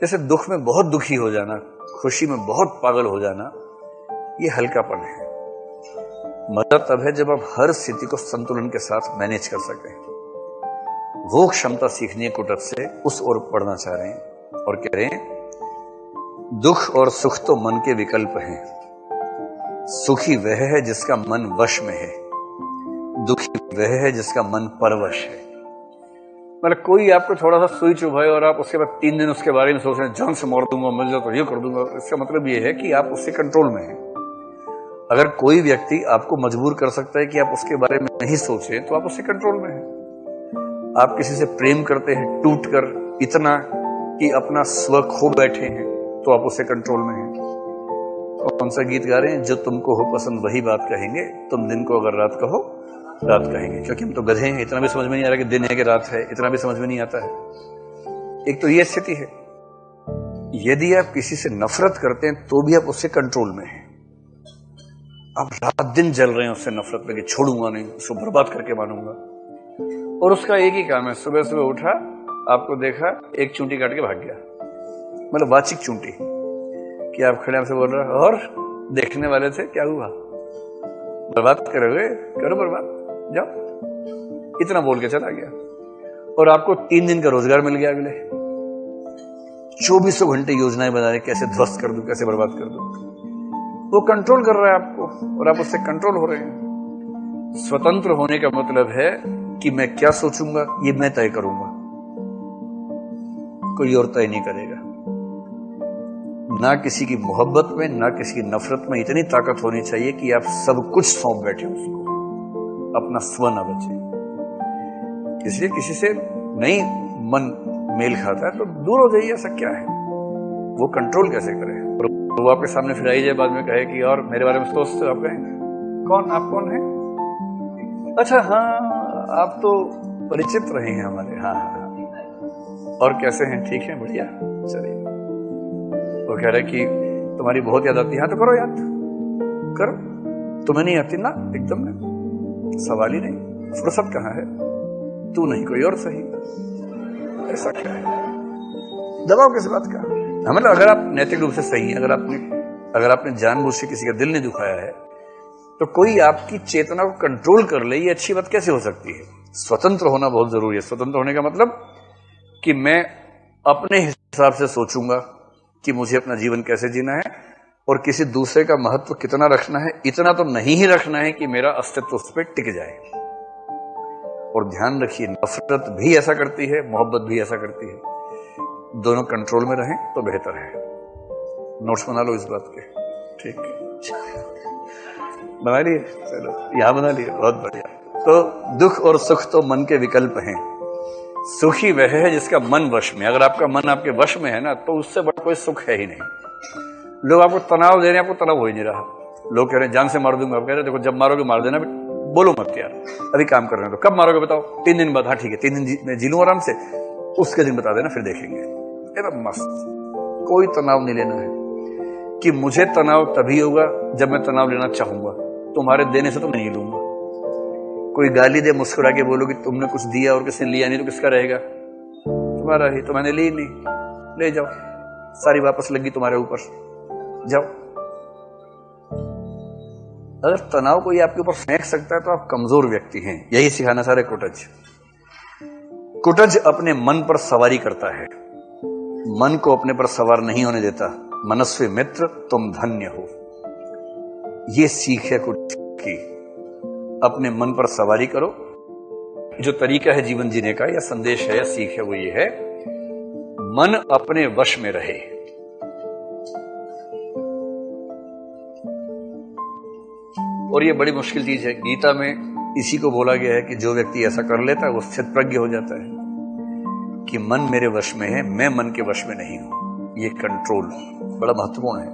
जैसे दुख में बहुत दुखी हो जाना, खुशी में बहुत पागल हो जाना, ये हल्कापन है। मजा तब है जब आप हर स्थिति को संतुलन के साथ मैनेज कर सकें। वो क्षमता सीखनी है कुटज से, उस ओर बढ़ना चाह रहे हैं और कह रहे हैं दुख और सुख तो मन के विकल्प हैं, सुखी वह है जिसका मन वश में है, दुखी वह है जिसका मन परवश है। मतलब कोई आपको थोड़ा सा सुई चुभाए और आप उसके बाद 3 दिन उसके बारे में सोच रहे हैं, जान से मार दूंगा, मिल जाए तो ये कर दूंगा, इसका मतलब ये है कि आप उससे कंट्रोल में हैं। अगर कोई व्यक्ति आपको मजबूर कर सकता है कि आप उसके बारे में नहीं सोचें, तो आप उससे कंट्रोल में हैं। आप किसी से प्रेम करते हैं टूट कर इतना कि अपना स्व खो बैठे हैं, तो आप उससे कंट्रोल में हैं। कौन सा गीत गा रहे हैं? जो तुमको हो पसंद वही बात कहेंगे, तुम दिन को अगर रात कहो रात कहेंगे। क्योंकि हम तो गधे हैं, इतना भी समझ में नहीं आ रहा कि दिन है कि रात है, इतना भी समझ में नहीं आता है। एक तो ये स्थिति है। यदि आप किसी से नफरत करते हैं तो भी आप उससे कंट्रोल में हैं। आप रात दिन जल रहे हैं उससे नफरत में कि छोड़ूंगा नहीं, उसको बर्बाद करके मानूंगा। और उसका एक ही काम है, सुबह सुबह उठा, आपको देखा, एक चूंटी काट के भाग गया। मतलब वाचिक चूंटी कि आप खड़े आपसे बोल रहे और देखने वाले थे क्या हुआ, बर्बाद करोगे, करो बर्बाद, जाओ, इतना बोल के चला गया। और आपको 3 दिन का रोजगार मिल गया। अगले 24 घंटे योजनाएं बना रहे, कैसे ध्वस्त कर दूं, कैसे बर्बाद कर दूं। वो कंट्रोल कर रहा है आपको और आप उससे कंट्रोल हो रहे हैं। स्वतंत्र होने का मतलब है कि मैं क्या सोचूंगा ये मैं तय करूंगा, कोई और तय नहीं करेगा। ना किसी की मोहब्बत में, ना किसी की नफरत में इतनी ताकत होनी चाहिए कि आप सब कुछ सौंप बैठे उसको, अपना स्व न बचे। इसलिए किसी से नहीं मन मेल खाता है तो दूर हो जाइए। ऐसा क्या है? वो कंट्रोल कैसे करे? तो वो आपके सामने फिर आई जाए, बाद में कहे कि और मेरे बारे में सोचते हो, आप कहें कौन, आप कौन हैं? अच्छा हाँ, आप तो परिचित रहे हैं हमारे। हाँ हाँ, और कैसे हैं? ठीक है, बढ़िया, चलिए। वो कह रहे कि तुम्हारी बहुत याद आती है। हाँ तो करो याद, करो। तुम्हें नहीं आती ना? एकदम नहीं, सवाल ही नहीं। फुर्सत कहाँ है? तू नहीं कोई और सही। ऐसा क्या है? दबाव किस बात का? मतलब अगर आप नैतिक रूप से सही हैं, अगर आपने जानबूझ से किसी का दिल नहीं दुखाया है, तो कोई आपकी चेतना को कंट्रोल कर ले, ये अच्छी बात कैसे हो सकती है? स्वतंत्र होना बहुत जरूरी है। स्वतंत्र होने का मतलब कि मैं अपने हिसाब से सोचूंगा कि मुझे अपना जीवन कैसे जीना है, और किसी दूसरे का महत्व कितना रखना है, इतना तो नहीं ही रखना है कि मेरा अस्तित्व उस पर टिक जाए। और ध्यान रखिए, नफरत भी ऐसा करती है, मोहब्बत भी ऐसा करती है। दोनों कंट्रोल में रहें तो बेहतर है। नोट्स बना लो इस बात के, ठीक है? बना लिए? चलो, यहां बना लिए, बहुत बढ़िया। तो दुख और सुख तो मन के विकल्प हैं, सुखी वह है जिसका मन वश में। अगर आपका मन आपके वश में है ना, तो उससे बड़ा कोई सुख है ही नहीं। लोग आपको तनाव दे रहे हैं, आपको तनाव हो ही नहीं रहा। लोग कह रहे हैं जान से मार दूंगा, आप कह रहे देखो जब मारोगे मार देना, बोलो मत यार, अभी काम कर रहे हैं। तो कब मारोगे बताओ? 3 दिन बाद। हाँ ठीक है, 3 दिन मैं जी लूं आराम से, उसके दिन बता देना, फिर देखेंगे। एकदम मस्त, कोई तनाव नहीं लेना है कि मुझे तनाव तभी होगा जब मैं तनाव लेना चाहूंगा, तुम्हारे देने से तो नहीं लूंगा। कोई गाली दे, मुस्कुरा के बोलो कि तुमने कुछ दिया और किसने लिया नहीं, तो किसका रहेगा? तुम्हारा ही। तो मैंने ली नहीं, ले जाओ, सारी वापस लगी तुम्हारे ऊपर, जाओ। अगर तनाव कोई आपके ऊपर फेंक सकता है तो आप कमजोर व्यक्ति हैं। यही सिखाना सारे कुटज। कुटज अपने मन पर सवारी करता है, मन को अपने पर सवार नहीं होने देता। मनस्वी मित्र तुम धन्य हो, ये सीख है कुटज की। अपने मन पर सवारी करो। जो तरीका है जीवन जीने का, या संदेश है, या सीख है, वो ये है, मन अपने वश में रहे। और ये बड़ी मुश्किल चीज है। गीता में इसी को बोला गया है कि जो व्यक्ति ऐसा कर लेता है वो स्थितप्रज्ञ हो जाता है, कि मन मेरे वश में है, मैं मन के वश में नहीं हूं। ये कंट्रोल बड़ा महत्वपूर्ण है।